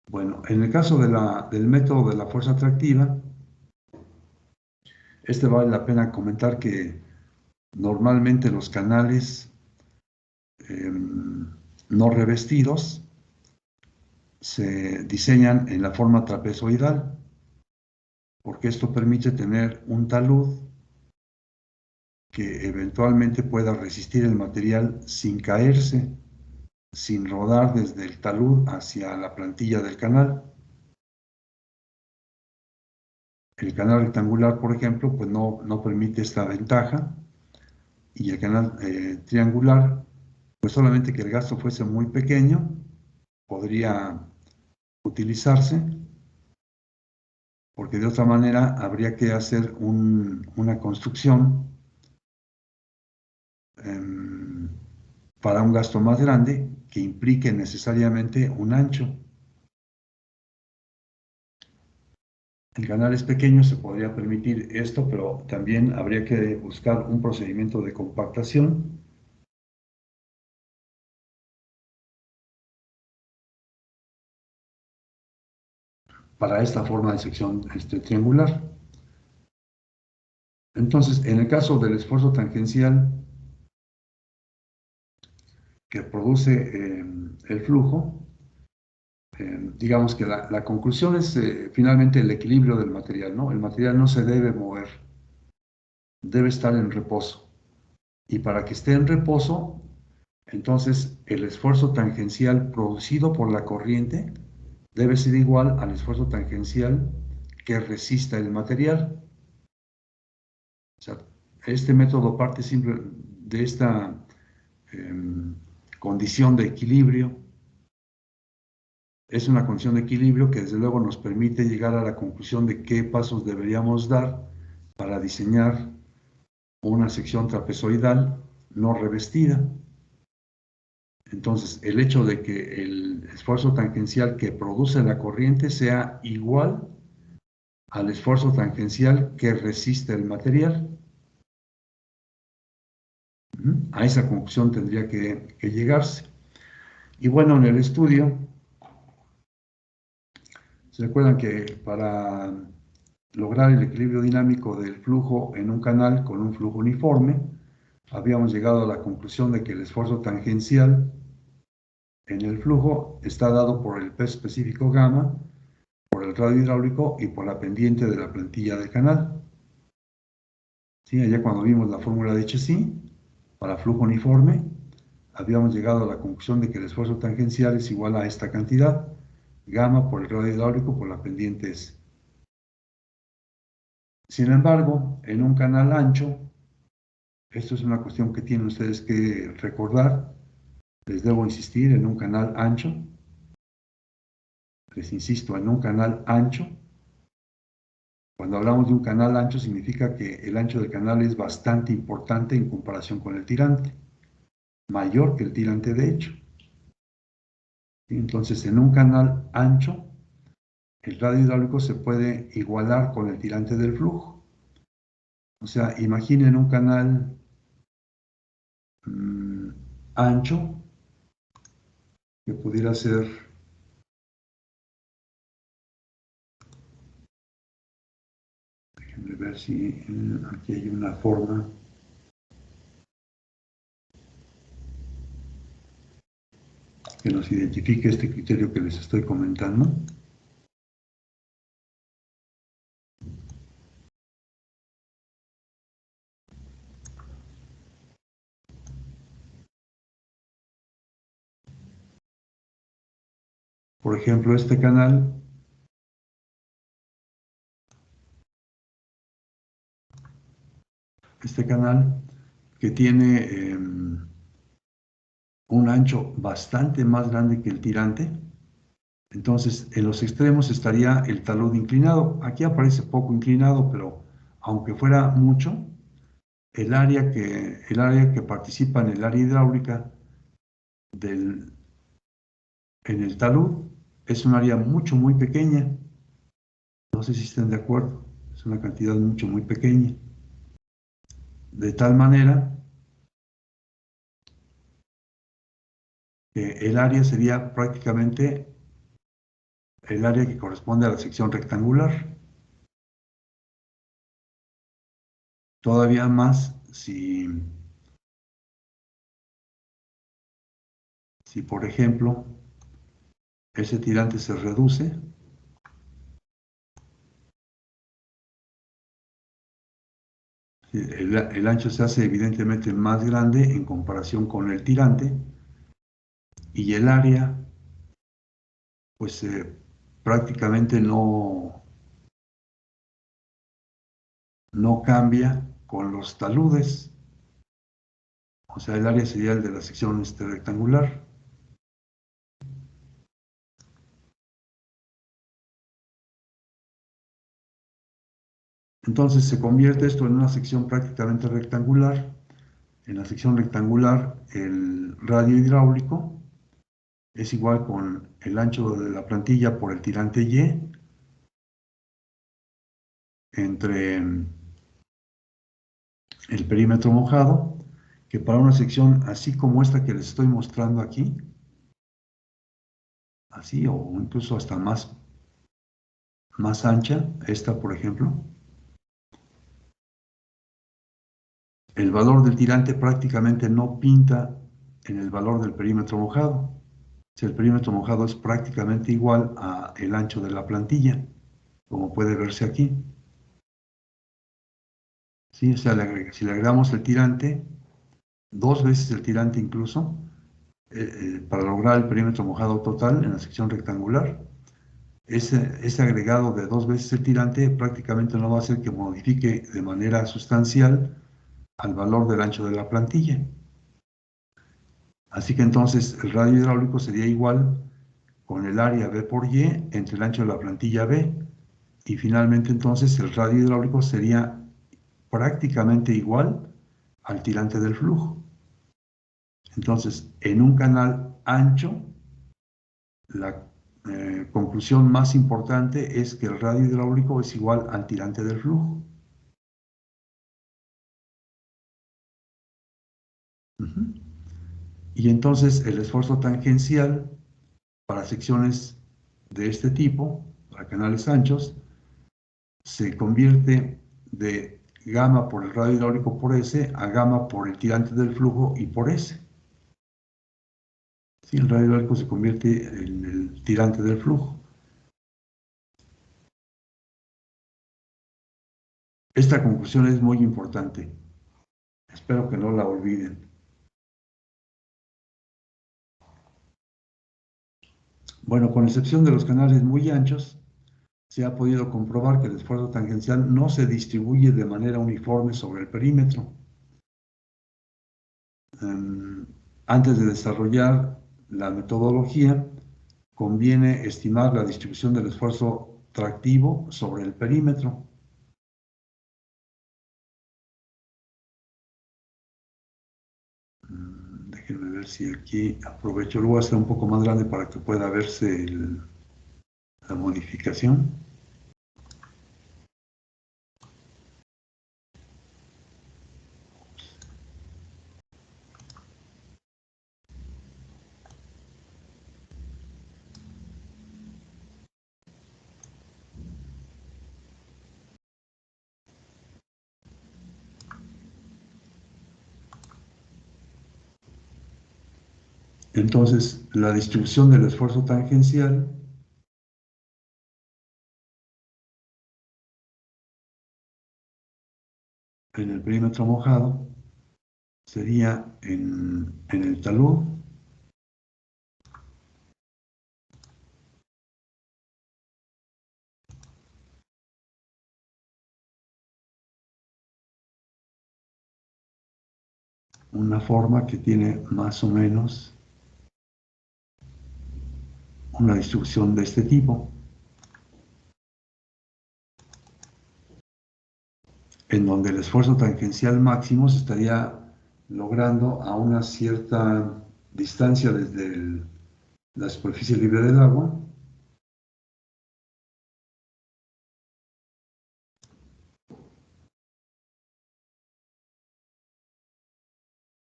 Bueno, en el caso del método de la fuerza atractiva, vale la pena comentar que normalmente los canales no revestidos se diseñan en la forma trapezoidal, porque esto permite tener un talud que eventualmente pueda resistir el material sin caerse, sin rodar desde el talud hacia la plantilla del canal. El canal rectangular, por ejemplo, pues no permite esta ventaja, y el canal triangular, pues solamente que el gasto fuese muy pequeño, podría utilizarse, porque de otra manera habría que hacer una construcción para un gasto más grande que implique necesariamente un ancho. En canales pequeños se podría permitir esto, pero también habría que buscar un procedimiento de compactación para esta forma de sección triangular. Entonces, en el caso del esfuerzo tangencial que produce el flujo, digamos que la conclusión es finalmente el equilibrio del material, ¿no? El material no se debe mover, debe estar en reposo. Y para que esté en reposo, entonces el esfuerzo tangencial producido por la corriente debe ser igual al esfuerzo tangencial que resista el material. O sea, este método parte siempre de esta condición de equilibrio. Es una condición de equilibrio que desde luego nos permite llegar a la conclusión de qué pasos deberíamos dar para diseñar una sección trapezoidal no revestida. Entonces, el hecho de que el esfuerzo tangencial que produce la corriente sea igual al esfuerzo tangencial que resiste el material. A esa conclusión tendría que llegarse. Y bueno, en el estudio, ¿se acuerdan que para lograr el equilibrio dinámico del flujo en un canal con un flujo uniforme, habíamos llegado a la conclusión de que el esfuerzo tangencial en el flujo está dado por el peso específico gamma, por el radio hidráulico y por la pendiente de la plantilla del canal? ¿Sí? Allá cuando vimos la fórmula de HC para flujo uniforme, habíamos llegado a la conclusión de que el esfuerzo tangencial es igual a esta cantidad, gamma por el radio hidráulico por la pendiente S. Sin embargo, en un canal ancho, esto es una cuestión que tienen ustedes que recordar, les debo insistir, en un canal ancho, les insisto, en un canal ancho. Cuando hablamos de un canal ancho significa que el ancho del canal es bastante importante en comparación con el tirante, mayor que el tirante de hecho. Entonces, en un canal ancho, el radio hidráulico se puede igualar con el tirante del flujo. O sea, imaginen un canal ancho que pudiera ser déjenme ver si aquí hay una forma que nos identifique este criterio que les estoy comentando. Por ejemplo, este canal que tiene un ancho bastante más grande que el tirante, entonces en los extremos estaría el talud inclinado. Aquí aparece poco inclinado, pero aunque fuera mucho, el área que participa en el área hidráulica en el talud es un área muy pequeña. No sé si estén de acuerdo, es una cantidad muy pequeña. De tal manera que el área sería prácticamente el área que corresponde a la sección rectangular. Todavía más si por ejemplo, ese tirante se reduce, el ancho se hace evidentemente más grande en comparación con el tirante y el área pues prácticamente no cambia con los taludes, o sea, el área sería el de la sección rectangular. Entonces se convierte esto en una sección prácticamente rectangular. En la sección rectangular, el radio hidráulico es igual con el ancho de la plantilla por el tirante Y entre el perímetro mojado, que para una sección así como esta que les estoy mostrando aquí, así o incluso hasta más ancha, esta por ejemplo, el valor del tirante prácticamente no pinta en el valor del perímetro mojado. Si el perímetro mojado es prácticamente igual a el ancho de la plantilla, como puede verse aquí. ¿Sí? O sea, si le agregamos el tirante, 2 veces el tirante incluso, para lograr el perímetro mojado total en la sección rectangular, ese agregado de 2 veces el tirante prácticamente no va a hacer que modifique de manera sustancial al valor del ancho de la plantilla. Así que entonces el radio hidráulico sería igual con el área B por Y entre el ancho de la plantilla B. Y finalmente entonces el radio hidráulico sería prácticamente igual al tirante del flujo. Entonces, en un canal ancho, la conclusión más importante es que el radio hidráulico es igual al tirante del flujo. Y entonces el esfuerzo tangencial para secciones de este tipo, para canales anchos, se convierte de gamma por el radio hidráulico por S a gamma por el tirante del flujo y por S. Sí, el radio hidráulico se convierte en el tirante del flujo. Esta conclusión es muy importante. Espero que no la olviden. Bueno, con excepción de los canales muy anchos, se ha podido comprobar que el esfuerzo tangencial no se distribuye de manera uniforme sobre el perímetro. Antes de desarrollar la metodología, conviene estimar la distribución del esfuerzo tractivo sobre el perímetro. Déjenme ver si aquí aprovecho, lo voy a hacer un poco más grande para que pueda verse la modificación. Entonces, la distribución del esfuerzo tangencial en el perímetro mojado sería en el talud una forma que tiene más o menos una distribución de este tipo, en donde el esfuerzo tangencial máximo se estaría logrando a una cierta distancia desde la superficie libre del agua,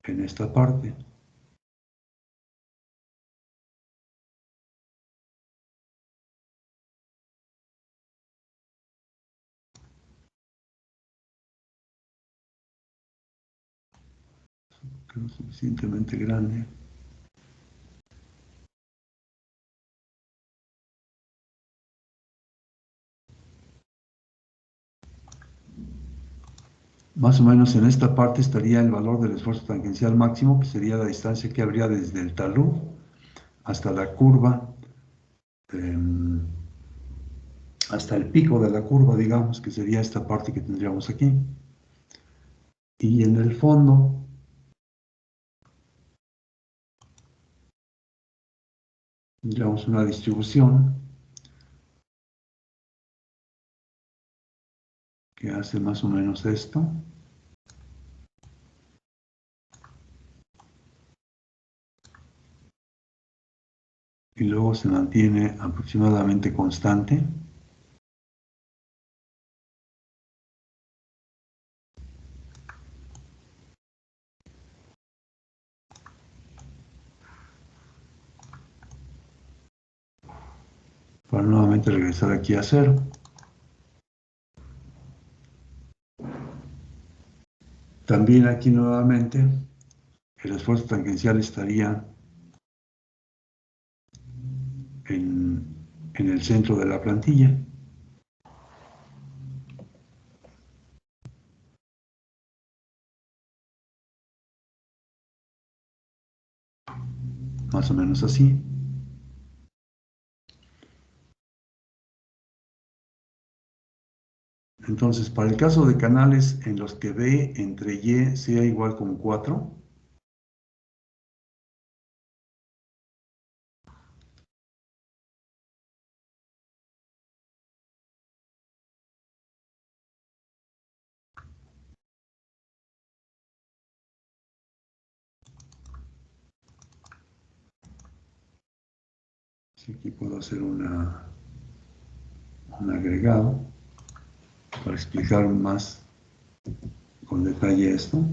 en esta parte. lo suficientemente grande. Más o menos en esta parte estaría el valor del esfuerzo tangencial máximo, que sería la distancia que habría desde el talud hasta la curva, hasta el pico de la curva, digamos, que sería esta parte que tendríamos aquí. Y en el fondo tendríamos una distribución que hace más o menos esto. Y luego se mantiene aproximadamente constante. Para nuevamente regresar aquí a cero. También aquí nuevamente el esfuerzo tangencial estaría en el centro de la plantilla. Más o menos así. Entonces, para el caso de canales en los que B entre Y sea igual con 4, aquí puedo hacer un agregado para explicar más con detalle esto.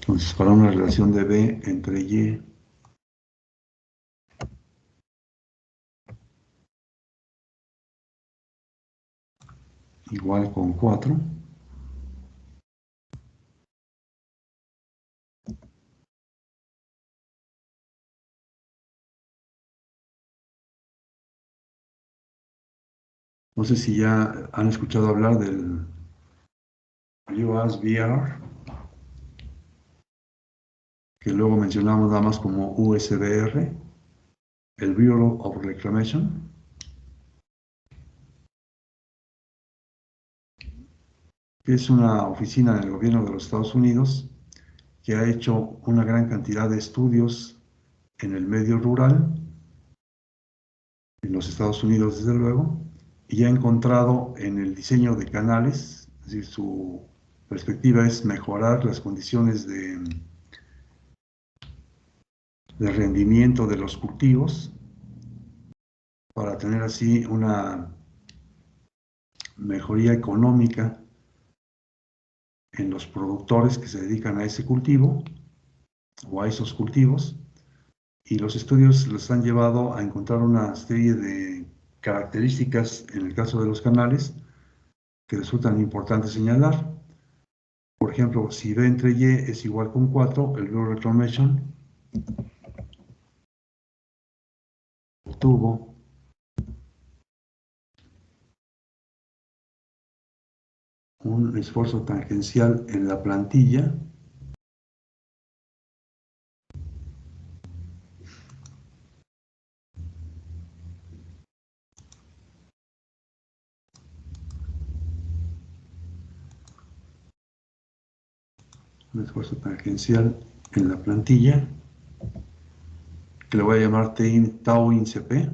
Entonces, para una relación de B entre Y igual con 4, no sé si ya han escuchado hablar del USBR, que luego mencionamos nada más como USBR, el Bureau of Reclamation, que es una oficina del gobierno de los Estados Unidos que ha hecho una gran cantidad de estudios en el medio rural, en los Estados Unidos desde luego, y ha encontrado en el diseño de canales, es decir, su perspectiva es mejorar las condiciones de rendimiento de los cultivos para tener así una mejoría económica en los productores que se dedican a ese cultivo o a esos cultivos, y los estudios los han llevado a encontrar una serie de características en el caso de los canales que resultan importantes señalar. Por ejemplo, si B entre Y es igual con 4, el Bureau Reclamation obtuvo un esfuerzo tangencial en la plantilla que le voy a llamar tau índice P. El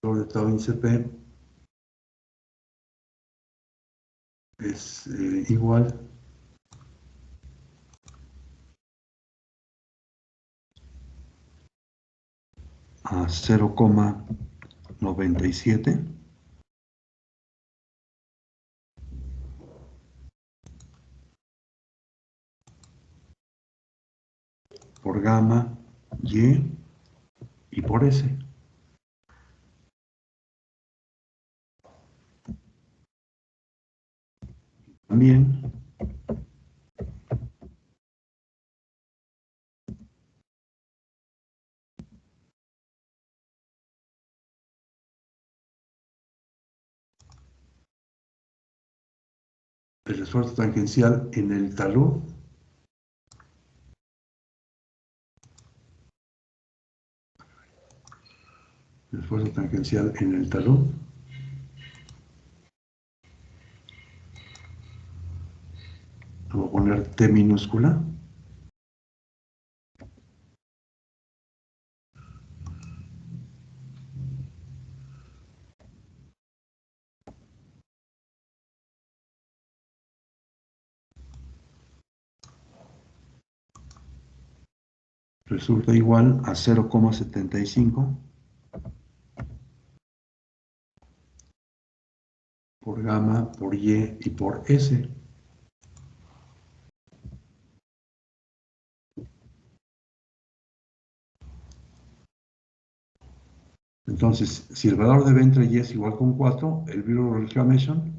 valor de tau índice P es igual a 0,97 por gamma y por S. También el esfuerzo tangencial en el talud voy a poner T minúscula, resulta igual a 0,75 por gamma, por Y y por S. Entonces, si el valor de B entre Y es igual con 4, el Bureau of Reclamation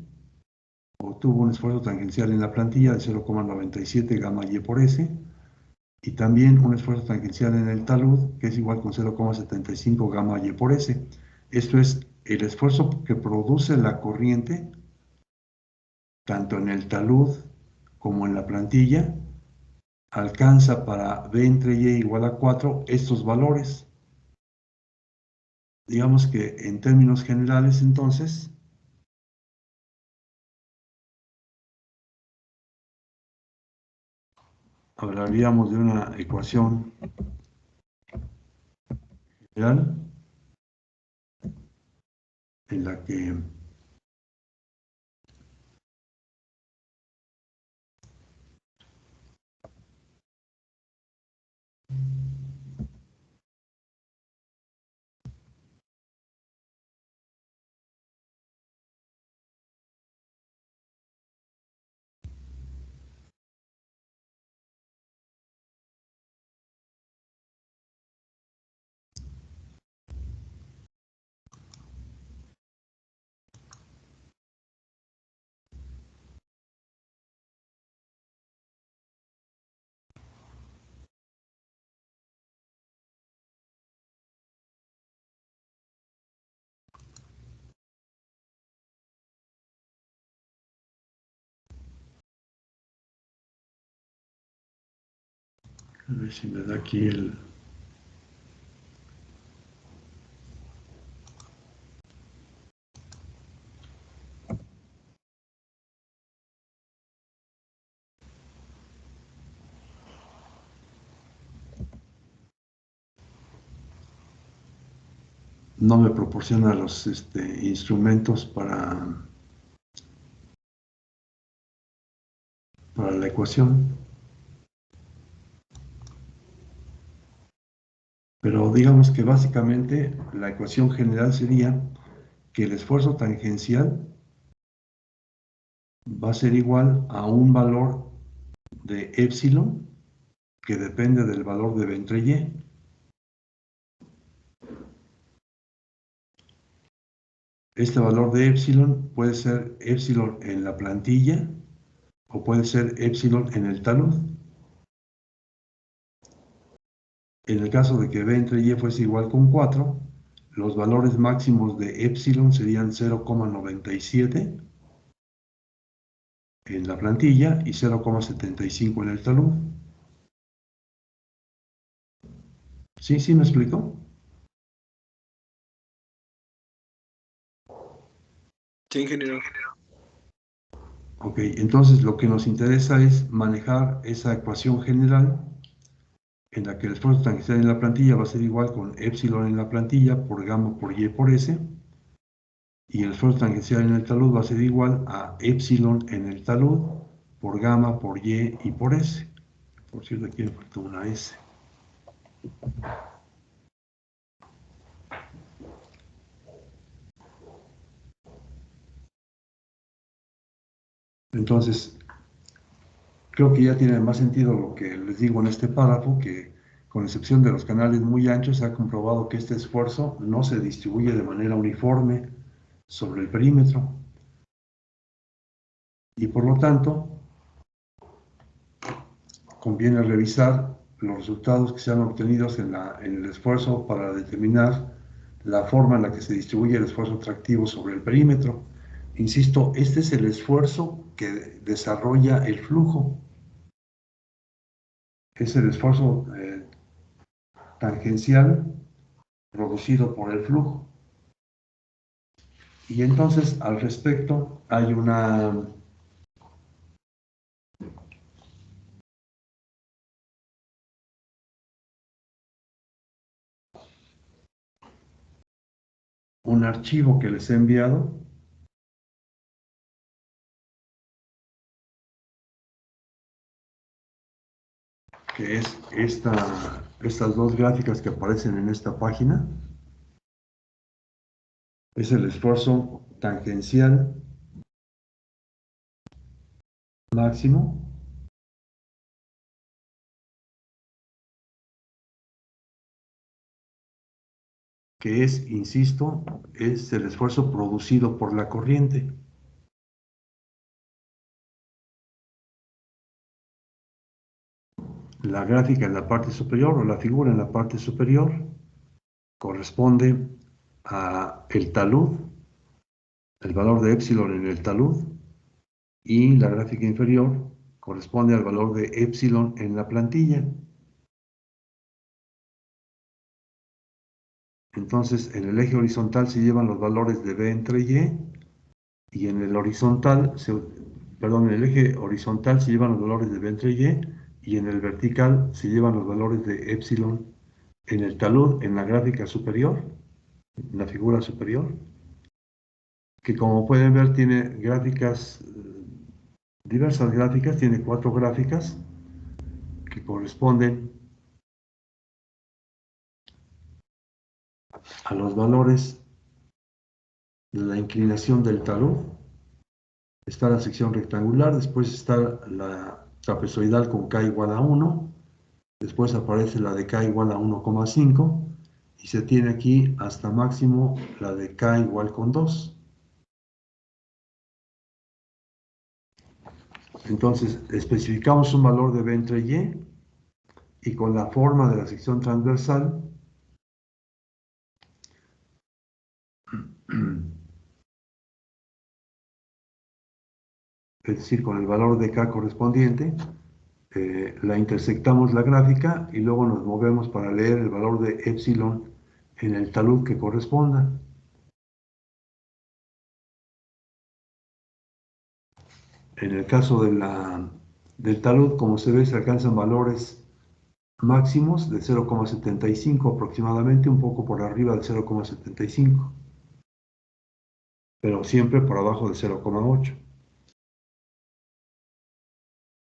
obtuvo un esfuerzo tangencial en la plantilla de 0,97 gamma Y por S y también un esfuerzo tangencial en el talud que es igual con 0,75 gamma Y por S. Esto es el esfuerzo que produce la corriente tanto en el talud como en la plantilla alcanza para B entre Y igual a 4 estos valores. Digamos que en términos generales entonces hablaríamos de una ecuación general en la que a ver si me da aquí el... No me proporciona los instrumentos para la ecuación. Pero digamos que básicamente la ecuación general sería que el esfuerzo tangencial va a ser igual a un valor de épsilon que depende del valor de B entre Y. Este valor de épsilon puede ser épsilon en la plantilla o puede ser épsilon en el talud. En el caso de que B entre Y fuese igual con 4, los valores máximos de épsilon serían 0,97 en la plantilla y 0,75 en el talud. ¿Sí? ¿Sí me explico? Sí, ingeniero. Ok, entonces lo que nos interesa es manejar esa ecuación general en la que el esfuerzo tangencial en la plantilla va a ser igual con épsilon en la plantilla por gamma por Y por S y el esfuerzo tangencial en el talud va a ser igual a épsilon en el talud por gamma por Y y por S. Por cierto, aquí me faltó una S. Entonces, creo que ya tiene más sentido lo que les digo en este párrafo, que con excepción de los canales muy anchos, se ha comprobado que este esfuerzo no se distribuye de manera uniforme sobre el perímetro. Y por lo tanto, conviene revisar los resultados que se han obtenido en el esfuerzo para determinar la forma en la que se distribuye el esfuerzo tractivo sobre el perímetro. Insisto, este es el esfuerzo que desarrolla el flujo. Es el esfuerzo tangencial producido por el flujo. Y entonces, al respecto, hay un archivo que les he enviado, que es estas dos gráficas que aparecen en esta página. Es el esfuerzo tangencial máximo, que es, insisto, es el esfuerzo producido por la corriente. La gráfica en la parte superior, o la figura en la parte superior, corresponde a el talud, el valor de epsilon en el talud, y la gráfica inferior corresponde al valor de epsilon en la plantilla. Entonces, en el eje horizontal se llevan los valores de B entre y en el horizontal, en el eje horizontal se llevan los valores de B entre y en el vertical se llevan los valores de epsilon en el talud, en la gráfica superior, en la figura superior, que como pueden ver tiene gráficas, diversas gráficas, tiene 4 gráficas que corresponden a los valores de la inclinación del talud. Está la sección rectangular, después está la trapezoidal con K igual a 1, después aparece la de K igual a 1,5 y se tiene aquí hasta máximo la de K igual con 2. Entonces, especificamos un valor de B entre y con la forma de la sección transversal es decir, con el valor de K correspondiente, la intersectamos la gráfica y luego nos movemos para leer el valor de epsilon en el talud que corresponda. En el caso del talud, como se ve, se alcanzan valores máximos de 0,75 aproximadamente, un poco por arriba del 0,75, pero siempre por abajo del 0,8.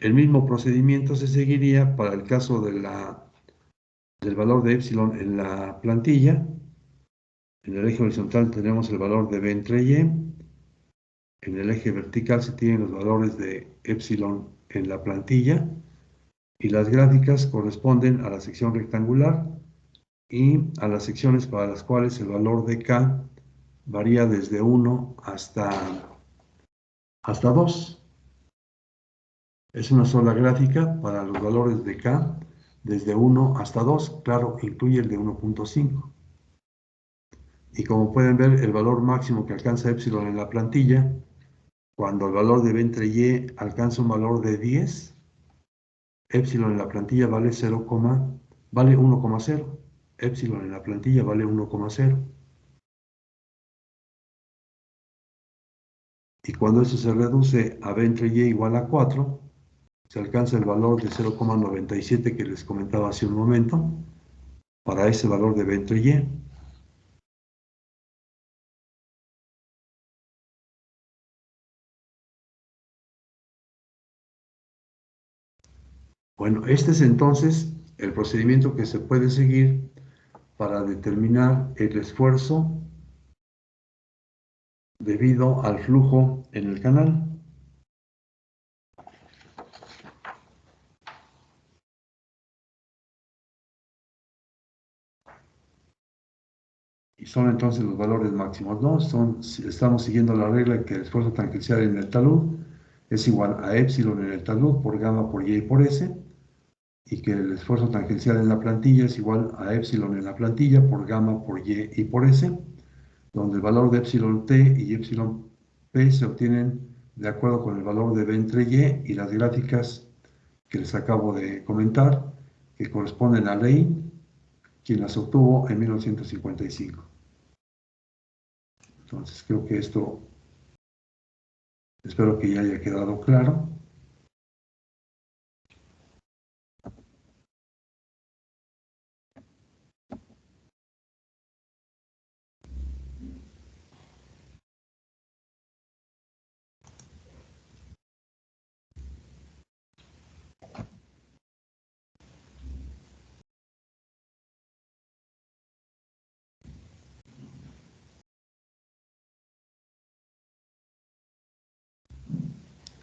El mismo procedimiento se seguiría para el caso del valor de epsilon en la plantilla. En el eje horizontal tenemos el valor de B entre Y. En el eje vertical se tienen los valores de epsilon en la plantilla. Y las gráficas corresponden a la sección rectangular y a las secciones para las cuales el valor de K varía desde 1 hasta 2. Es una sola gráfica para los valores de K desde 1 hasta 2, claro, incluye el de 1,5. Y como pueden ver, el valor máximo que alcanza epsilon en la plantilla, cuando el valor de B entre Y alcanza un valor de 10, epsilon en la plantilla vale 1,0. Epsilon en la plantilla vale 1,0. Y cuando eso se reduce a B entre Y igual a 4, se alcanza el valor de 0,97 que les comentaba hace un momento, para ese valor de B entre Y. Bueno, este es entonces el procedimiento que se puede seguir para determinar el esfuerzo debido al flujo en el canal. y son entonces los valores máximos, ¿no? Estamos siguiendo la regla de que el esfuerzo tangencial en el talud es igual a epsilon en el talud por gamma por y por s, y que el esfuerzo tangencial en la plantilla es igual a epsilon en la plantilla por gamma por y por s, donde el valor de epsilon t y epsilon p se obtienen de acuerdo con el valor de b entre y las gráficas que les acabo de comentar, que corresponden a Ley, quien las obtuvo en 1955. Entonces creo que esto, espero que ya haya quedado claro.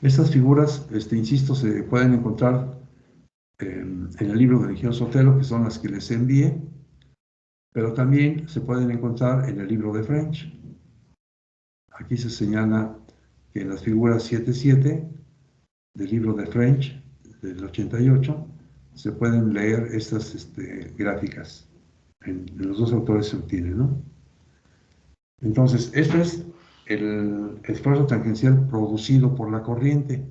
Estas figuras, insisto, se pueden encontrar en el libro de Legión Sotelo, que son las que les envié, pero también se pueden encontrar en el libro de French. Aquí se señala que en las figuras 7.7 del libro de French del 88 se pueden leer estas gráficas. En los dos autores se obtienen, ¿no? Entonces, este es el esfuerzo tangencial producido por la corriente.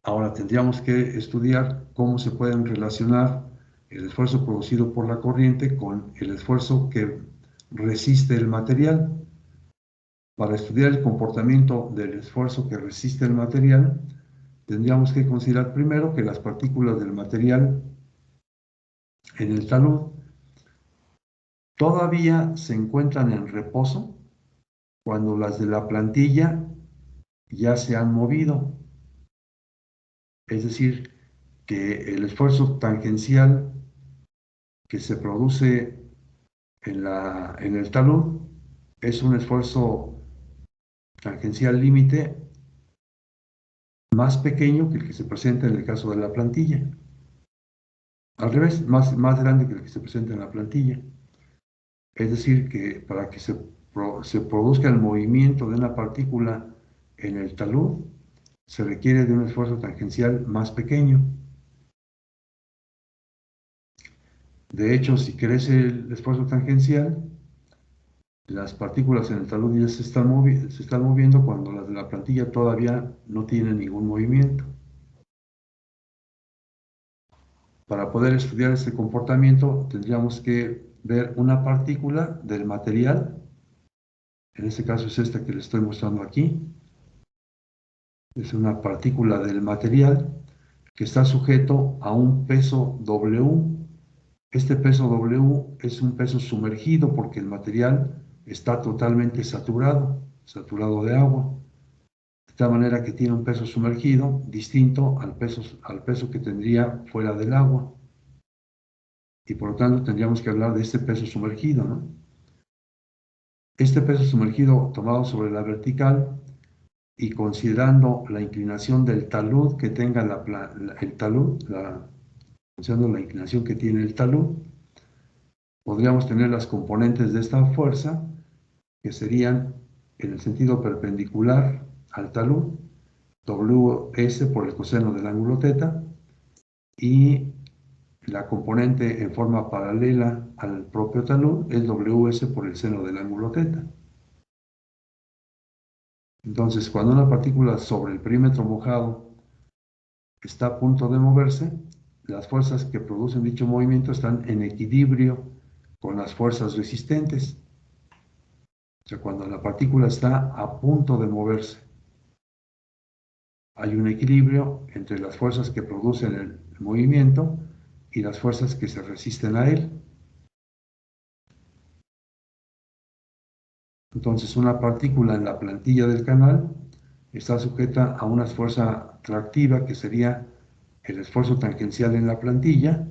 Ahora tendríamos que estudiar cómo se pueden relacionar el esfuerzo producido por la corriente con el esfuerzo que resiste el material. Para estudiar el comportamiento del esfuerzo que resiste el material, tendríamos que considerar primero que las partículas del material en el talud todavía se encuentran en reposo cuando las de la plantilla ya se han movido. Es decir, que el esfuerzo tangencial que se produce en el talud es un esfuerzo tangencial límite más pequeño que el que se presenta en el caso de la plantilla. Al revés, más grande que el que se presenta en la plantilla. Es decir, que para que se produzca el movimiento de una partícula en el talud, se requiere de un esfuerzo tangencial más pequeño. De hecho, si crece el esfuerzo tangencial, las partículas en el talud ya se están moviendo cuando las de la plantilla todavía no tienen ningún movimiento. Para poder estudiar este comportamiento, tendríamos que ver una partícula del material. En este caso es esta que les estoy mostrando aquí. Es una partícula del material que está sujeto a un peso W. Este peso W es un peso sumergido porque el material está totalmente saturado de agua. De tal manera que tiene un peso sumergido distinto al peso que tendría fuera del agua. Y por lo tanto tendríamos que hablar de este peso sumergido, ¿no? Este peso sumergido tomado sobre la vertical y considerando la inclinación del talud que tenga el talud, considerando la inclinación que tiene el talud, podríamos tener las componentes de esta fuerza, que serían en el sentido perpendicular al talud, Ws por el coseno del ángulo θ, y la componente en forma paralela al propio talud es Ws por el seno del ángulo θ. Entonces, cuando una partícula sobre el perímetro mojado está a punto de moverse, las fuerzas que producen dicho movimiento están en equilibrio con las fuerzas resistentes. O sea, cuando la partícula está a punto de moverse, hay un equilibrio entre las fuerzas que producen el movimiento y las fuerzas que se resisten a él. Entonces, una partícula en la plantilla del canal está sujeta a una fuerza tractiva que sería el esfuerzo tangencial en la plantilla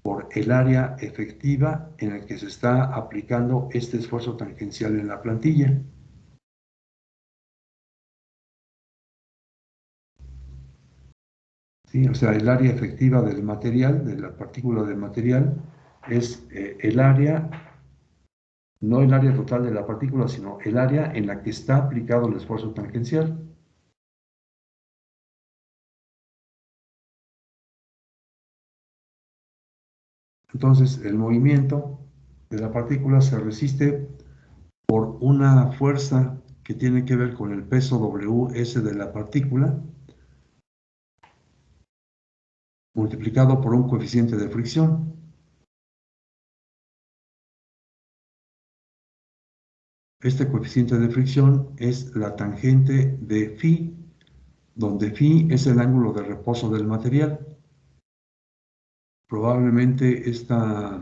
por el área efectiva en el que se está aplicando este esfuerzo tangencial en la plantilla. ¿Sí? O sea, el área efectiva del material, de la partícula del material, es el área No el área total de la partícula, sino el área en la que está aplicado el esfuerzo tangencial. Entonces, el movimiento de la partícula se resiste por una fuerza que tiene que ver con el peso Ws de la partícula, multiplicado por un coeficiente de fricción. Este coeficiente de fricción es la tangente de phi, donde phi es el ángulo de reposo del material. Probablemente esta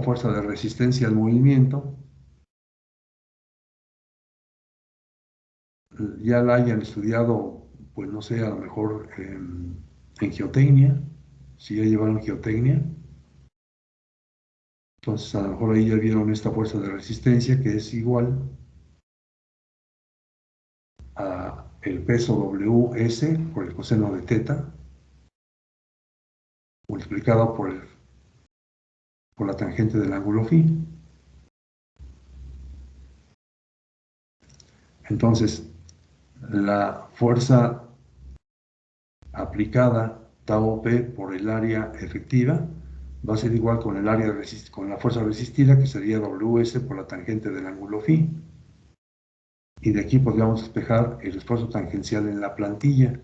fuerza de resistencia al movimiento ya la hayan estudiado, pues no sé, a lo mejor en geotecnia, si ya llevaron geotecnia. Entonces a lo mejor ahí ya vieron esta fuerza de resistencia que es igual a el peso Ws por el coseno de teta multiplicado por la tangente del ángulo phi. Entonces, la fuerza aplicada tau P por el área efectiva va a ser igual con el área con la fuerza resistida, que sería Ws por la tangente del ángulo phi. Y de aquí podríamos despejar el esfuerzo tangencial en la plantilla.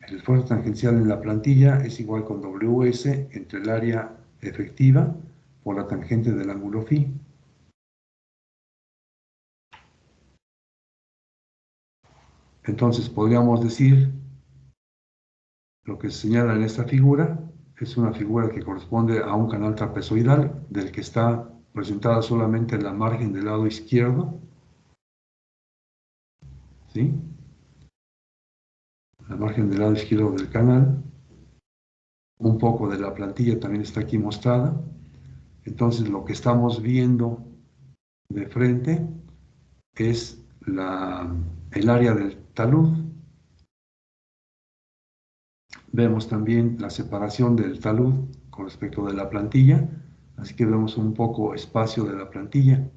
El esfuerzo tangencial en la plantilla es igual con Ws entre el área efectiva por la tangente del ángulo phi. Entonces podríamos decir lo que se señala en esta figura es una figura que corresponde a un canal trapezoidal del que está presentada solamente la margen del lado izquierdo, ¿sí? La margen del lado izquierdo del canal. Un poco de la plantilla también está aquí mostrada. Entonces lo que estamos viendo de frente es el área del talud. Vemos también la separación del talud con respecto de la plantilla, así que vemos un poco espacio de la plantilla.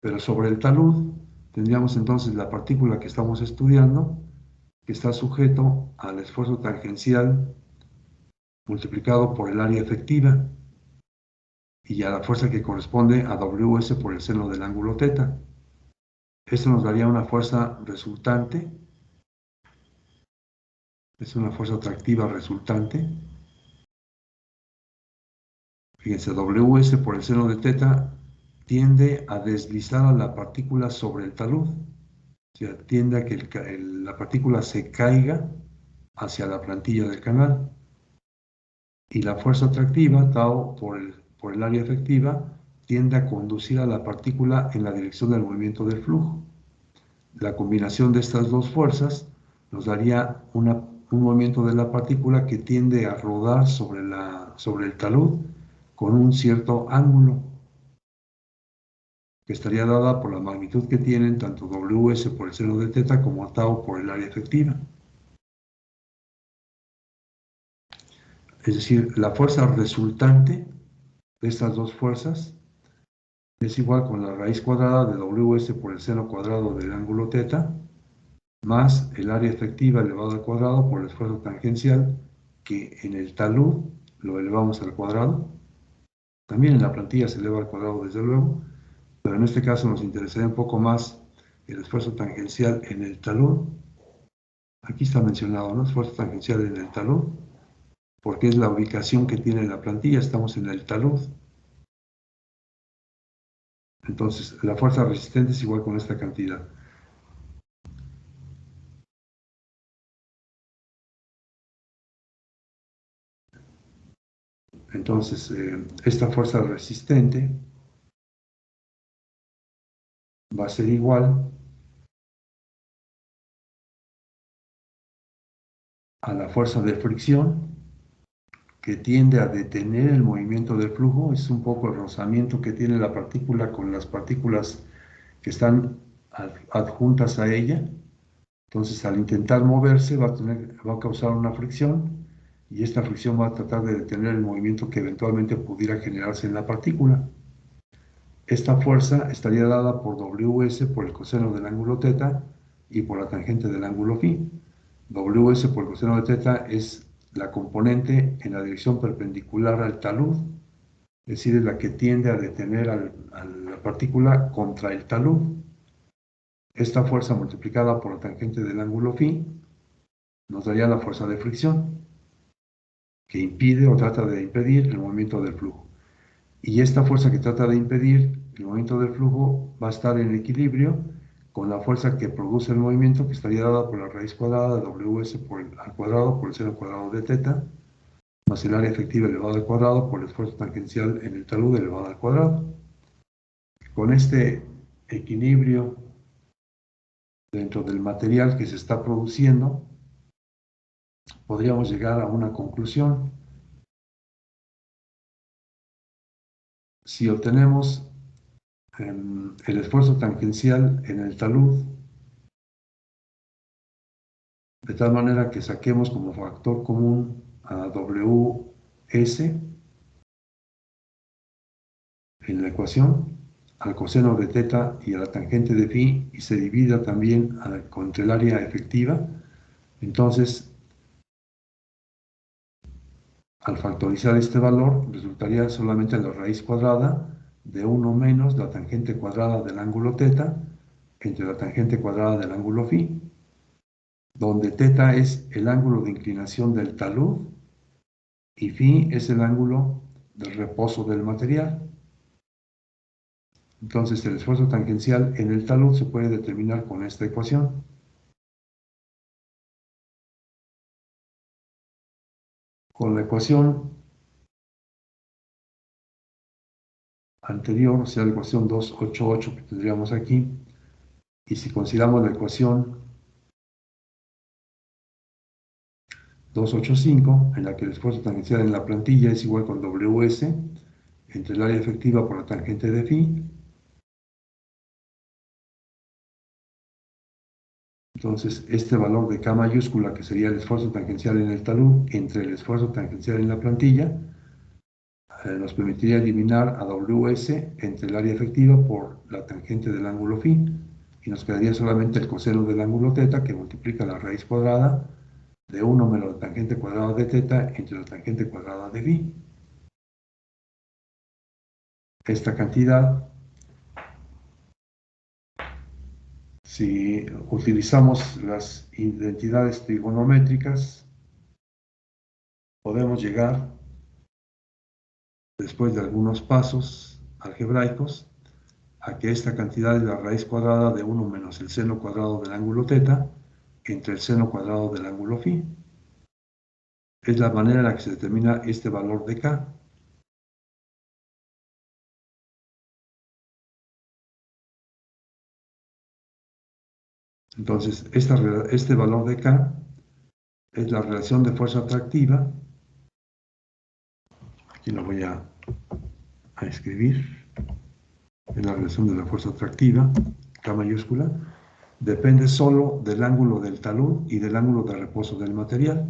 Pero sobre el talud tendríamos entonces la partícula que estamos estudiando, que está sujeto al esfuerzo tangencial multiplicado por el área efectiva y a la fuerza que corresponde a Ws por el seno del ángulo θ. Esto nos daría una fuerza resultante, es una fuerza atractiva resultante. Fíjense, Ws por el seno de θ tiende a deslizar a la partícula sobre el talud, o sea, tiende a que la partícula se caiga hacia la plantilla del canal. Y la fuerza atractiva, tau por el área efectiva, tiende a conducir a la partícula en la dirección del movimiento del flujo. La combinación de estas dos fuerzas nos daría un movimiento de la partícula que tiende a rodar sobre el talud con un cierto ángulo, que estaría dada por la magnitud que tienen tanto Ws por el seno de θ como tau por el área efectiva. Es decir, la fuerza resultante de estas dos fuerzas es igual con la raíz cuadrada de Ws por el seno cuadrado del ángulo θ más el área efectiva elevado al cuadrado por el esfuerzo tangencial, que en el talud lo elevamos al cuadrado. También en la plantilla se eleva al cuadrado, desde luego, pero en este caso nos interesaría un poco más el esfuerzo tangencial en el talud. Aquí está mencionado, ¿no? Esfuerzo tangencial en el talud, porque es la ubicación que tiene la plantilla, estamos en el talud. Entonces, la fuerza resistente es igual con esta cantidad. Entonces, esta fuerza resistente va a ser igual a la fuerza de fricción que tiende a detener el movimiento del flujo. Es un poco el rozamiento que tiene la partícula con las partículas que están adjuntas a ella. Entonces, al intentar moverse, va a causar una fricción y esta fricción va a tratar de detener el movimiento que eventualmente pudiera generarse en la partícula. Esta fuerza estaría dada por Ws por el coseno del ángulo θ y por la tangente del ángulo φ. Ws por el coseno de θ es la componente en la dirección perpendicular al talud, es decir, es la que tiende a detener a la partícula contra el talud. Esta fuerza multiplicada por la tangente del ángulo φ nos daría la fuerza de fricción, que impide o trata de impedir el movimiento del flujo. Y esta fuerza que trata de impedir el movimiento del flujo va a estar en equilibrio con la fuerza que produce el movimiento, que estaría dada por la raíz cuadrada de Ws al cuadrado por el seno cuadrado de θ, más el área efectiva elevado al cuadrado por el esfuerzo tangencial en el talud elevado al cuadrado. Con este equilibrio dentro del material que se está produciendo, podríamos llegar a una conclusión. Si obtenemos el esfuerzo tangencial en el talud, de tal manera que saquemos como factor común a Ws en la ecuación, al coseno de θ y a la tangente de φ, y se divida también entre el área efectiva, entonces al factorizar este valor resultaría solamente la raíz cuadrada de 1 menos la tangente cuadrada del ángulo θ entre la tangente cuadrada del ángulo φ, donde θ es el ángulo de inclinación del talud y φ es el ángulo del reposo del material. Entonces el esfuerzo tangencial en el talud se puede determinar con esta ecuación. Con la ecuación anterior, o sea, la ecuación 288 que tendríamos aquí, y si consideramos la ecuación 285, en la que el esfuerzo tangencial en la plantilla es igual con Ws entre el área efectiva por la tangente de φ. Entonces, este valor de K mayúscula, que sería el esfuerzo tangencial en el talud entre el esfuerzo tangencial en la plantilla, nos permitiría eliminar a Ws entre el área efectiva por la tangente del ángulo φ, y nos quedaría solamente el coseno del ángulo θ, que multiplica la raíz cuadrada de 1 menos la tangente cuadrada de θ entre la tangente cuadrada de φ. Esta cantidad, si utilizamos las identidades trigonométricas, podemos llegar, después de algunos pasos algebraicos, a que esta cantidad es la raíz cuadrada de 1 menos el seno cuadrado del ángulo θ entre el seno cuadrado del ángulo φ. Es la manera en la que se determina este valor de K. Entonces, este valor de K es la relación de fuerza atractiva. Aquí lo voy a escribir. Es la relación de la fuerza atractiva, K mayúscula. Depende solo del ángulo del talud y del ángulo de reposo del material.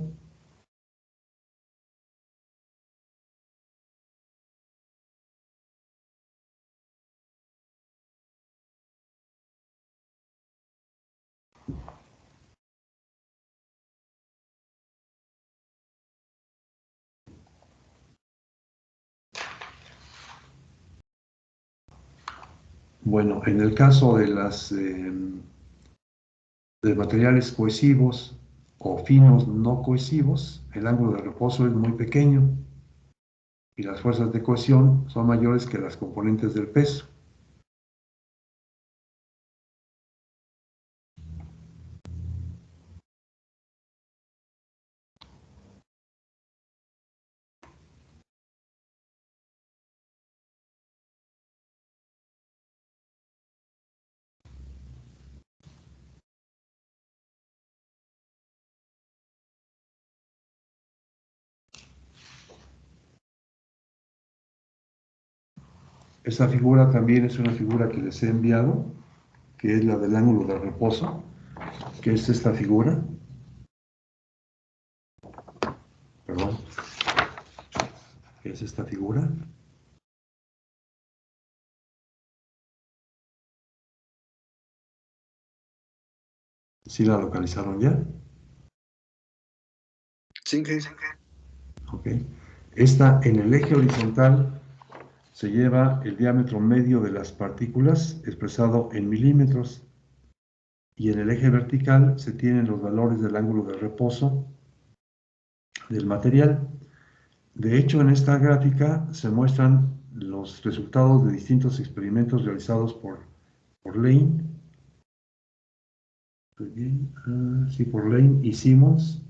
Bueno, en el caso de de materiales cohesivos o finos no cohesivos, el ángulo de reposo es muy pequeño y las fuerzas de cohesión son mayores que las componentes del peso. Esta figura también es una figura que les he enviado, que es la del ángulo de reposo. que es esta figura. Perdón, que es esta figura. ¿Sí la localizaron ya? Sí, sí. Ok. Esta, en el eje horizontal se lleva el diámetro medio de las partículas expresado en milímetros, y en el eje vertical se tienen los valores del ángulo de reposo del material. De hecho, en esta gráfica se muestran los resultados de distintos experimentos realizados por Lane, sí, por Lane y Simmons,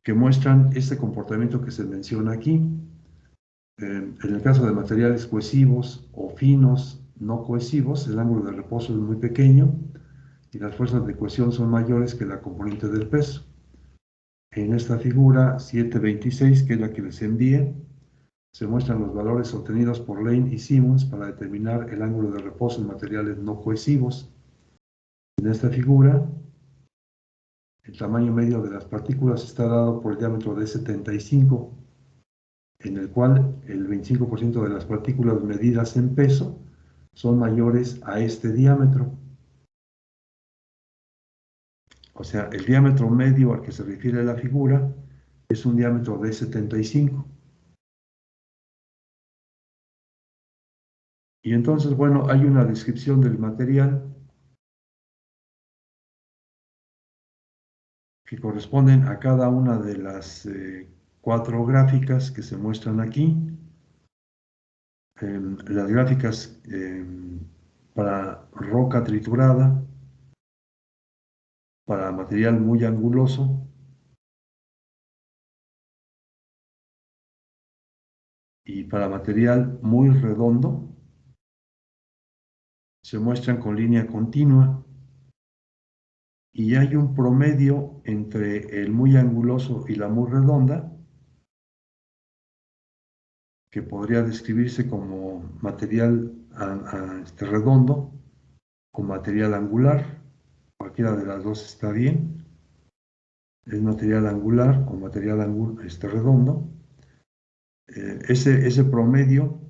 que muestran este comportamiento que se menciona aquí. En el caso de materiales cohesivos o finos no cohesivos, el ángulo de reposo es muy pequeño y las fuerzas de cohesión son mayores que la componente del peso. En esta figura 726, que es la que les envié, se muestran los valores obtenidos por Lane y Simmons para determinar el ángulo de reposo en materiales no cohesivos. En esta figura, el tamaño medio de las partículas está dado por el diámetro de 75, en el cual el 25% de las partículas medidas en peso son mayores a este diámetro. O sea, el diámetro medio al que se refiere la figura es un diámetro de 75. Y entonces, bueno, hay una descripción del material que corresponden a cada una de las 4 gráficas que se muestran aquí. Las gráficas para roca triturada, para material muy anguloso y para material muy redondo, se muestran con línea continua, y hay un promedio entre el muy anguloso y la muy redonda, que podría describirse como material redondo o material angular. Cualquiera de las dos está bien. Es material angular o material redondo. Ese promedio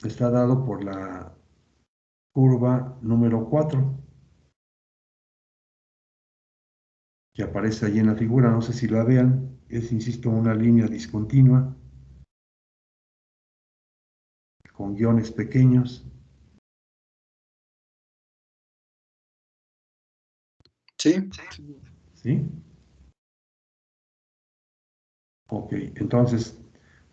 está dado por la curva número 4, que aparece allí en la figura. No sé si la vean. Es, insisto, una línea discontinua con guiones pequeños. Sí. ¿Sí? Ok, entonces,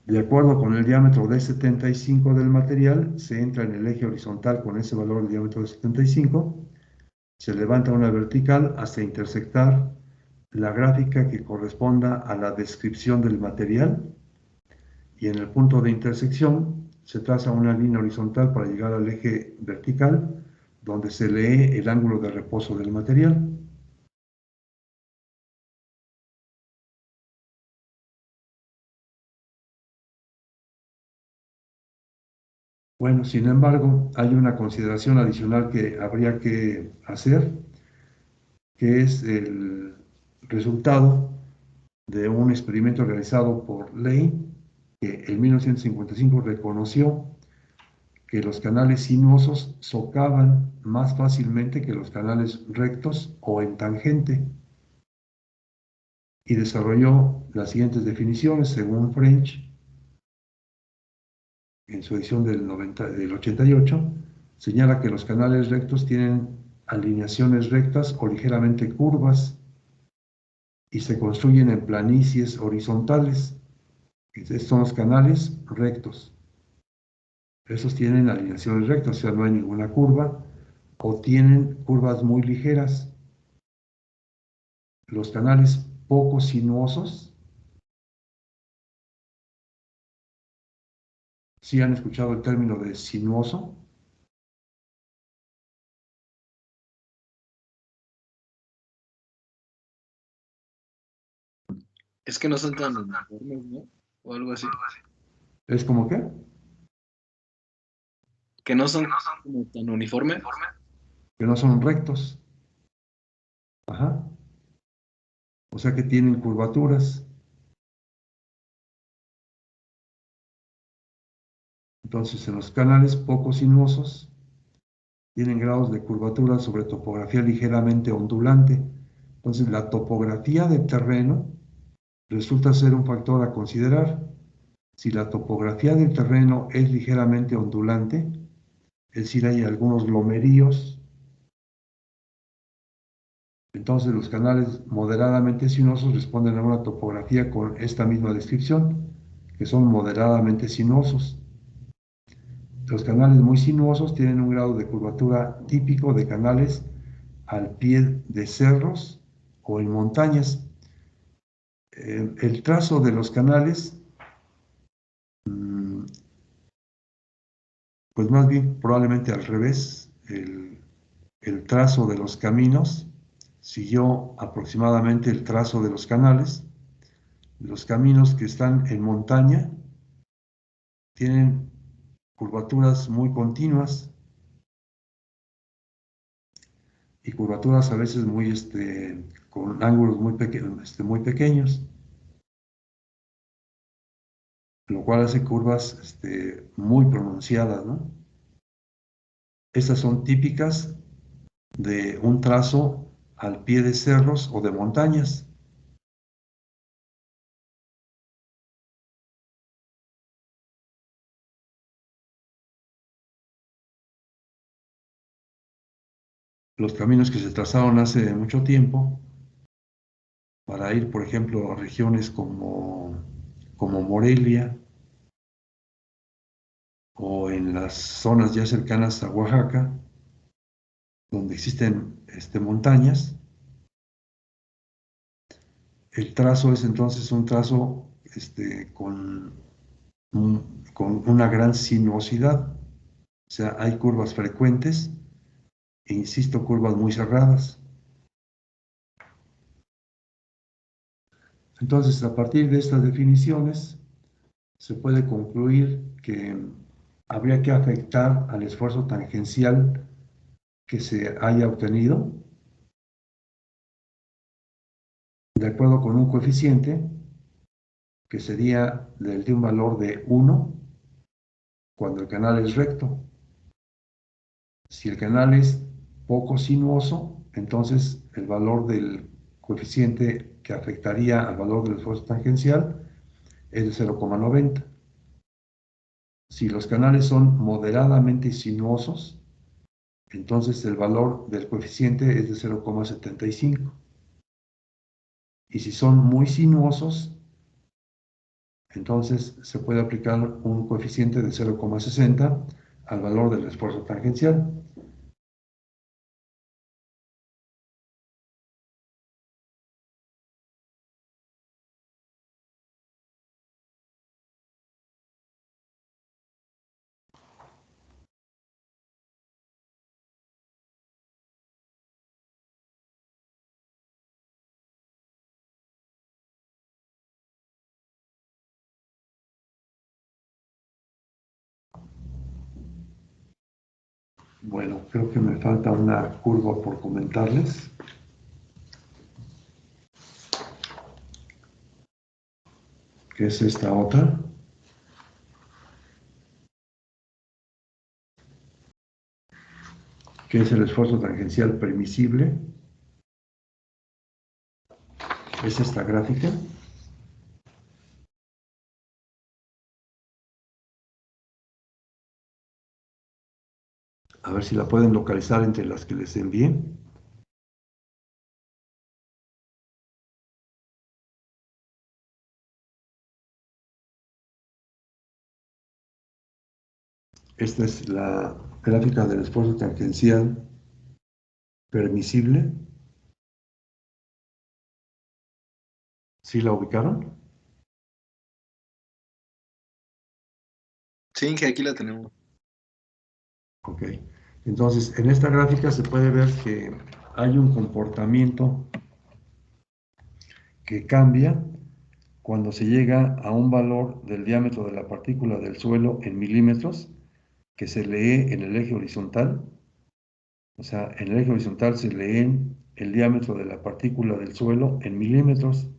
de acuerdo con el diámetro de 75 del material, se entra en el eje horizontal con ese valor de diámetro de 75, se levanta una vertical hasta intersectar la gráfica que corresponda a la descripción del material, y en el punto de intersección se traza una línea horizontal para llegar al eje vertical, donde se lee el ángulo de reposo del material. Bueno, sin embargo, hay una consideración adicional que habría que hacer, que es el resultado de un experimento realizado por Lane, que en 1955 reconoció que los canales sinuosos socavan más fácilmente que los canales rectos o en tangente, y desarrolló las siguientes definiciones. Según French, en su edición del 88, señala que los canales rectos tienen alineaciones rectas o ligeramente curvas y se construyen en planicies horizontales. Estos son los canales rectos. Esos tienen alineaciones rectas, o sea, no hay ninguna curva, o tienen curvas muy ligeras. Los canales poco sinuosos, ¿sí han escuchado el término de sinuoso? Es que no son tan uniformes, ¿no? O algo así. ¿Es como qué? Que no son como tan uniformes. que no son rectos. Ajá. O sea que tienen curvaturas. Entonces, en los canales poco sinuosos tienen grados de curvatura sobre topografía ligeramente ondulante. Entonces, la topografía del terreno resulta ser un factor a considerar. Si la topografía del terreno es ligeramente ondulante, es decir, hay algunos lomeríos, entonces los canales moderadamente sinuosos responden a una topografía con esta misma descripción, que son moderadamente sinuosos. Los canales muy sinuosos tienen un grado de curvatura típico de canales al pie de cerros o en montañas. El trazo de los canales, pues más bien probablemente al revés, el trazo de los caminos siguió aproximadamente el trazo de los canales. Los caminos que están en montaña tienen curvaturas muy continuas y curvaturas a veces muy, con ángulos muy pequeños, lo cual hace curvas muy pronunciadas, ¿no? Estas son típicas de un trazo al pie de cerros o de montañas. Los caminos que se trazaron hace mucho tiempo para ir, por ejemplo, a regiones como Morelia o en las zonas ya cercanas a Oaxaca, donde existen montañas. El trazo es entonces un trazo con una gran sinuosidad, o sea, hay curvas frecuentes e insisto, curvas muy cerradas. Entonces, a partir de estas definiciones, se puede concluir que habría que afectar al esfuerzo tangencial que se haya obtenido de acuerdo con un coeficiente que sería de un valor de 1 cuando el canal es recto. Si el canal es poco sinuoso, entonces el valor del coeficiente que afectaría al valor del esfuerzo tangencial es de 0,90. Si los canales son moderadamente sinuosos, entonces el valor del coeficiente es de 0,75. Y si son muy sinuosos, entonces se puede aplicar un coeficiente de 0,60 al valor del esfuerzo tangencial. Bueno, creo que me falta una curva por comentarles, que es esta otra, que es el esfuerzo tangencial permisible. Es esta gráfica. A ver si la pueden localizar entre las que les envié. Esta es la gráfica del esfuerzo tangencial permisible. ¿Sí la ubicaron? Sí, que aquí la tenemos. Ok. Entonces, en esta gráfica se puede ver que hay un comportamiento que cambia cuando se llega a un valor del diámetro de la partícula del suelo en milímetros que se lee en el eje horizontal. O sea, en el eje horizontal se lee el diámetro de la partícula del suelo en milímetros.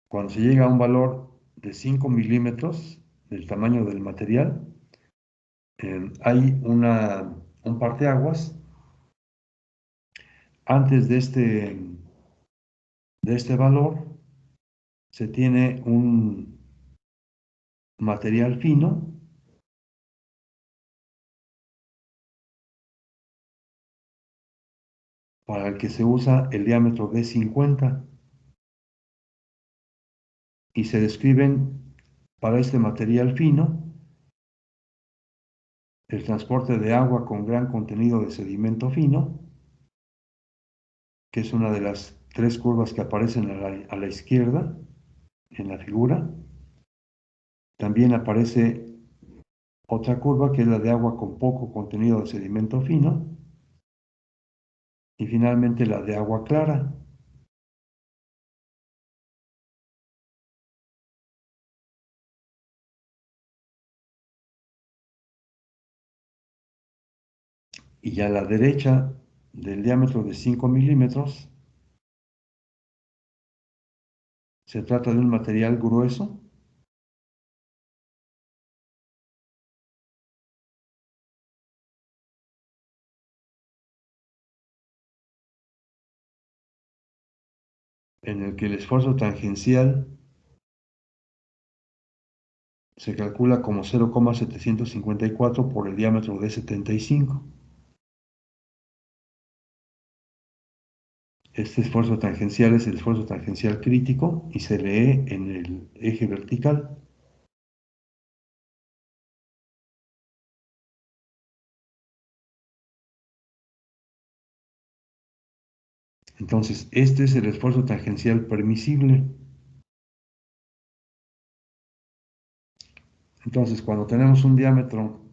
Cuando se llega a un valor de 5 milímetros del tamaño del material, hay un parteaguas. Antes de este valor se tiene un material fino para el que se usa el diámetro de 50 y se describen para este material fino el transporte de agua con gran contenido de sedimento fino, que es una de las tres curvas que aparecen a la izquierda en la figura. También aparece otra curva que es la de agua con poco contenido de sedimento fino y finalmente la de agua clara. Y a la derecha del diámetro de 5 milímetros se trata de un material grueso en el que el esfuerzo tangencial se calcula como 0,754 por el diámetro de 75. Este esfuerzo tangencial es el esfuerzo tangencial crítico y se lee en el eje vertical. Entonces, este es el esfuerzo tangencial permisible. Entonces, cuando tenemos un diámetro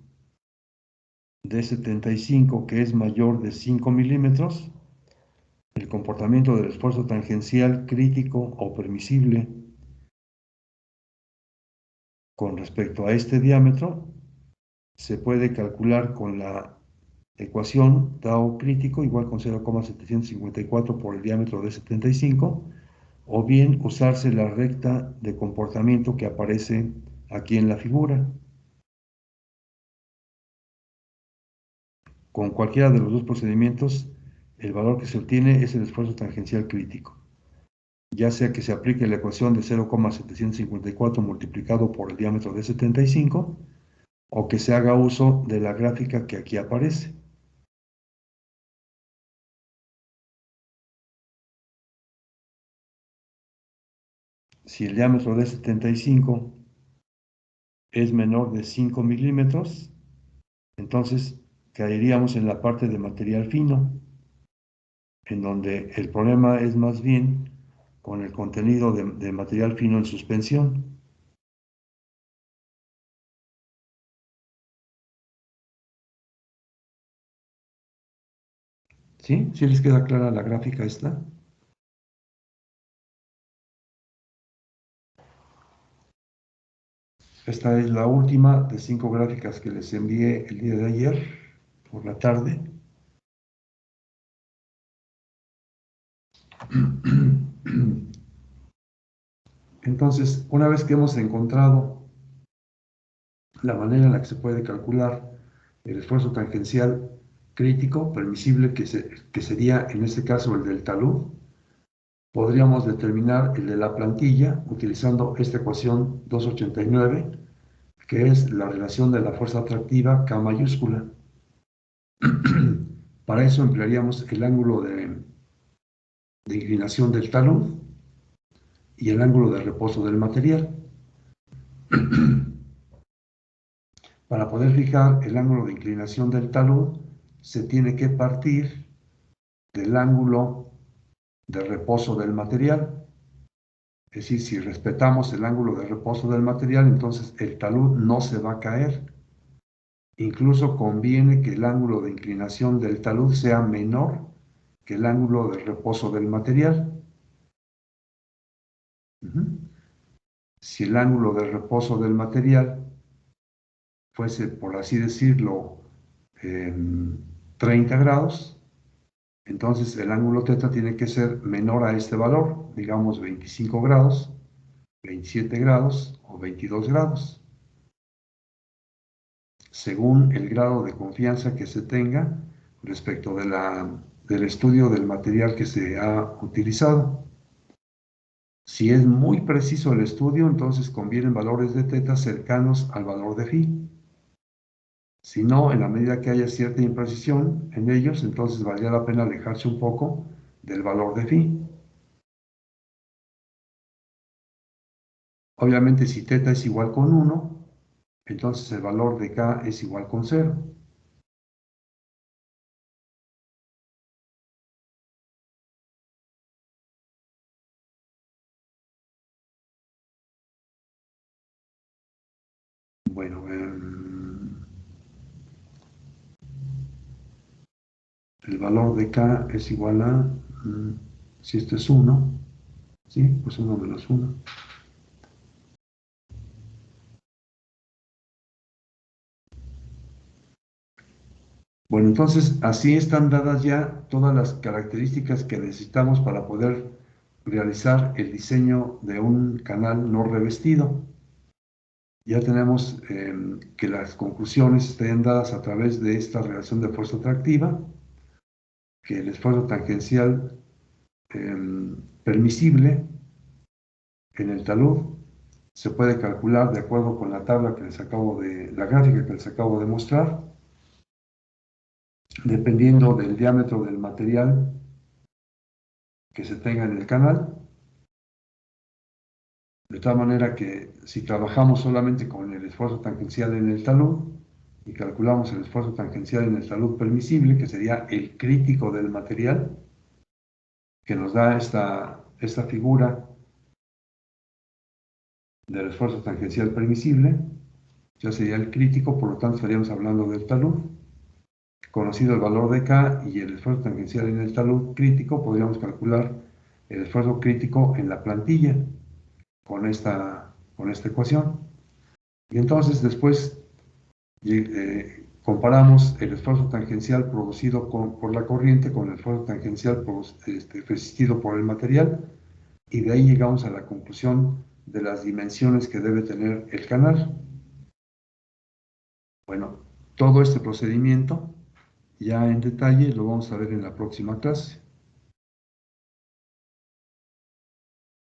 de 75 que es mayor de 5 milímetros, el comportamiento del esfuerzo tangencial crítico o permisible con respecto a este diámetro se puede calcular con la ecuación tau crítico igual con 0,754 por el diámetro de 75, o bien usarse la recta de comportamiento que aparece aquí en la figura. Con cualquiera de los dos procedimientos, el valor que se obtiene es el esfuerzo tangencial crítico, ya sea que se aplique la ecuación de 0,754 multiplicado por el diámetro de 75 o que se haga uso de la gráfica que aquí aparece. Si el diámetro de 75 es menor de 5 milímetros, entonces caeríamos en la parte de material fino, en donde el problema es más bien con el contenido de material fino en suspensión. ¿Sí? ¿Sí les queda clara la gráfica esta? Esta es la última de 5 gráficas que les envié el día de ayer por la tarde. Entonces, una vez que hemos encontrado la manera en la que se puede calcular el esfuerzo tangencial crítico permisible, que sería en este caso el del talud, podríamos determinar el de la plantilla utilizando esta ecuación 289, que es la relación de la fuerza atractiva K mayúscula. Para eso emplearíamos el ángulo de inclinación del talud y el ángulo de reposo del material. Para poder fijar el ángulo de inclinación del talud, se tiene que partir del ángulo de reposo del material. Es decir, si respetamos el ángulo de reposo del material, entonces el talud no se va a caer. Incluso conviene que el ángulo de inclinación del talud sea menor que el ángulo de reposo del material. Si el ángulo de reposo del material fuese, por así decirlo, 30 grados, entonces el ángulo θ tiene que ser menor a este valor, digamos 25 grados, 27 grados o 22 grados, según el grado de confianza que se tenga respecto del estudio del material que se ha utilizado. Si es muy preciso el estudio, entonces convienen valores de θ cercanos al valor de phi. Si no, en la medida que haya cierta imprecisión en ellos, entonces valdría la pena alejarse un poco del valor de phi. Obviamente, si θ es igual con 1, entonces el valor de k es igual con 0. Bueno, el valor de k es igual a, si esto es 1, ¿sí? Pues 1 menos 1. Bueno, entonces así están dadas ya todas las características que necesitamos para poder realizar el diseño de un canal no revestido. Ya tenemos que las conclusiones estén dadas a través de esta relación de fuerza atractiva, que el esfuerzo tangencial permisible en el talud se puede calcular de acuerdo con la tabla que la gráfica que les acabo de mostrar, dependiendo del diámetro del material que se tenga en el canal, de tal manera que si trabajamos solamente con el esfuerzo tangencial en el talud y calculamos el esfuerzo tangencial en el talud permisible, que sería el crítico del material, que nos da esta figura del esfuerzo tangencial permisible, ya sería el crítico, por lo tanto estaríamos hablando del talud. Conocido el valor de K y el esfuerzo tangencial en el talud crítico, podríamos calcular el esfuerzo crítico en la plantilla con esta ecuación. Y entonces después comparamos el esfuerzo tangencial producido por la corriente con el esfuerzo tangencial resistido por el material, y de ahí llegamos a la conclusión de las dimensiones que debe tener el canal. Bueno, todo este procedimiento ya en detalle lo vamos a ver en la próxima clase.